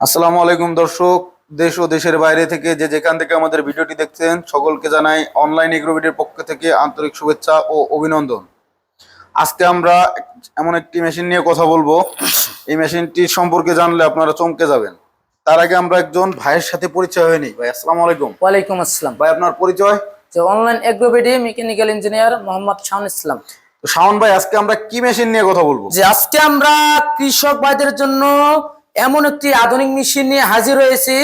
আসসালামু আলাইকুম দর্শক, দেশ ও দেশের বাইরে থেকে যে যেখান থেকে আমাদের ভিডিওটি দেখছেন সকলকে জানাই অনলাইন এগ্রোভিডিওর পক্ষ থেকে আন্তরিক শুভেচ্ছা ও অভিনন্দন। আজকে আমরা এমন একটি মেশিন নিয়ে কথা বলবো, এই মেশিনটি সম্পর্কে জানলে আপনারা চমকে যাবেন। তার আগে আমরা একজন ভাইয়ের সাথে পরিচয় হয়নি। ভাই আসসালামু আলাইকুম। ওয়ালাইকুম আসসালাম। ভাই আপনার পরিচয়? যে online AgroBD mechanical engineer Mohammad Shaon Islam. তো শাওন ভাই, আজকে আমরা কি মেশিন নিয়ে কথা বলবো? যে আজকে আমরা কৃষক ভাইদের জন্য এমন একটি আধুনিক মেশিন নিয়ে হাজির হয়েছি,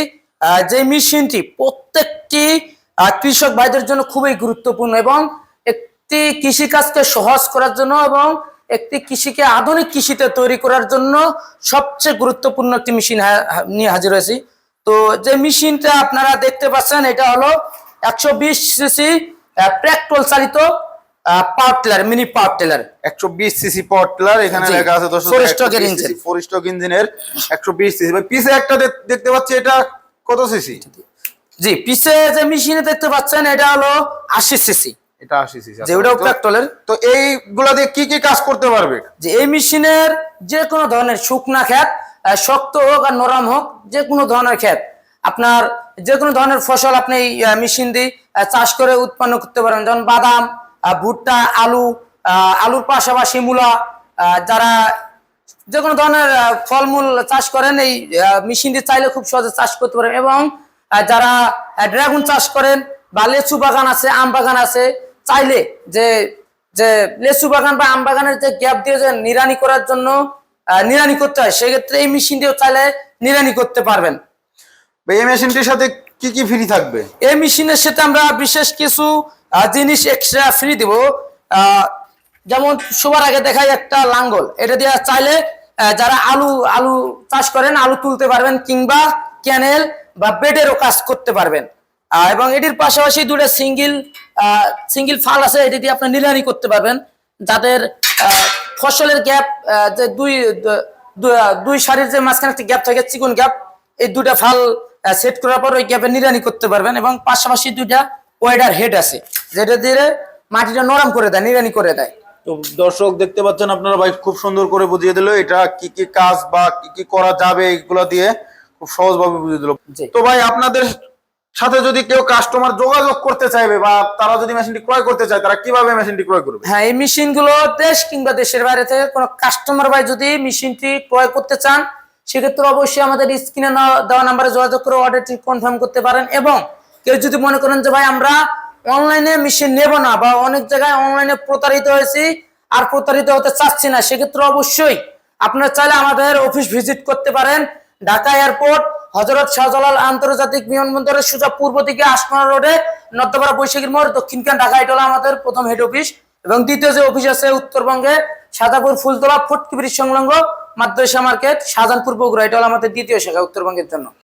যে মেশিনটি প্রত্যেকটি কৃষক ভাইদের জন্য খুবই গুরুত্বপূর্ণ এবং একটি কৃষিকাজকে সহজ করার জন্য এবং একটি কৃষিকে আধুনিক কৃষিতে তৈরি করার জন্য সবচেয়ে গুরুত্বপূর্ণ একটি মেশিন নিয়ে হাজির হয়েছি। তো যে মেশিনটা আপনারা দেখতে পাচ্ছেন এটা হলো 120 সিসি ট্র্যাক্টর চালিত power tiller, mini power tiller. 120 CC power tiller, এখানে লেখা আছে 4 স্ট্রোকের ইঞ্জিন, 4 স্ট্রোক ইঞ্জিনের 120 সিসি। ভাই পিছে একটা দেখতে পাচ্ছি, এটা কত সিসি? জি, পিছে যে মেশিনে দেখতে পাচ্ছেন এটা হলো 80 সিসি। এটা 80 সিসি, যে ওটাও ট্র্যাক্টরের। তো এইগুলা দিয়ে কি কি কাজ করতে পারবে? যে এই মেশিনের যে কোনো ধরনের শুকনা ক্ষেত, শক্ত হোক আর নরম হোক, যে কোনো ধরনের ক্ষেত, আপনার যে কোনো ধরনের ফসল আপনি মেশিন দিয়ে চাষ করে উৎপন্ন করতে পারেন। যেমন বাদাম, ভুট্টা, আলু, আলুর পাশাপাশি মূলা, যারা যে কোনো ধরনের ফলমূল চাষ করেন এই মেশিন দিয়ে চাইলে খুব সহজে চাষ করতে পারেন। এবং যারা ড্রাগন চাষ করেন বা লেচু বাগান আছে, আম বাগান আছে, চাইলে যে যে লেচু বাগান বা আম বাগানের যে গ্যাপ দিয়ে যে নিড়ানি করার জন্য নিড়ানি করতে হয়, সেক্ষেত্রে এই মেশিন দিয়েও চাইলে নিড়ানি করতে পারবেন। এই মেশিনটির সাথে কি কি ফ্রি থাকবে? এই মেশিনের সাথে আমরা বিশেষ কিছু জিনিস এক্সট্রা ফ্রি দিব। যেমন সবার আগে দেখাই একটা লাঙ্গল, এটা দিয়ে চাইলে যারা আলু আলু চাষ করেন আলু তুলতে পারবেন, কিংবা ক্যানেল বা বেডেরও কাজ করতে পারবেন। এবং এটির পাশাপাশি দুটো সিঙ্গেল ফাল আছে, এটি দিয়ে আপনি নিড়ানি করতে পারবেন। যাদের ফসলের গ্যাপ, যে দুই সারির যে মাঝখানে একটা গ্যাপ থাকে, চিকন গ্যাপ, এই দুটা ফাল সেট করার পর ওই গ্যাপে নিড়ানি করতে পারবেন। এবং পাশাপাশি দুইটা ওয়েডার হেড আছে, যেটা দিয়ে মাটিটা নরম করে দেয়, নিড়ানি করে দেয়। তো দর্শক দেখতে পাচ্ছেন আপনারা, ভাই খুব সুন্দর করে বুঝিয়ে দিল এটা কি কি কাজ বা কি কি করা যাবে, এগুলো দিয়ে খুব সহজভাবে বুঝিয়ে দিল। তো ভাই, আপনাদের সাথে যদি কেউ কাস্টমার যোগাযোগ করতে চাইবে বা তারা যদি মেশিনটি ক্রয় করতে চায়, তারা কিভাবে মেশিনটি ক্রয় করবে? হ্যাঁ, এই মেশিন গুলো দেশ কিংবা দেশের বাইরে থেকে কোনো কাস্টমার ভাই যদি মেশিনটি ক্রয় করতে চান, সেক্ষেত্রে অবশ্যই আমাদের স্ক্রিনে দেওয়া নাম্বারে যোগাযোগ করে অর্ডারটি কনফার্ম করতে পারেন। এবং কেউ যদি মনে করেন যে ভাই আমরা অনলাইনে মেশিন নেব না, বা অনেক জায়গায় অনলাইনে প্রতারিত হয়েছি আর প্রতারিত হতে চাচ্ছি না, সেক্ষেত্রে অবশ্যই আপনারা চাইলে আমাদের অফিস ভিজিট করতে পারেন। ঢাকা এয়ারপোর্ট হযরত শাহজালাল আন্তর্জাতিক বিমানবন্দরের সোজা পূর্ব দিকে আসমানা রোডে নর্দপাড়া বৈশাখীর মোড়, দক্ষিণখান ঢাকা। এটা হলো আমাদের প্রথম হেড অফিস। এবং দ্বিতীয় যে অফিস আছে উত্তরবঙ্গে সাজাপুর ফুলতলা ফটকি ব্রিজ সংলগ্ন মাদ্রাসা মার্কেট, শাহজাহানপুর বগুড়া। এটা হলো আমাদের দ্বিতীয় শাখা উত্তরবঙ্গের জন্য।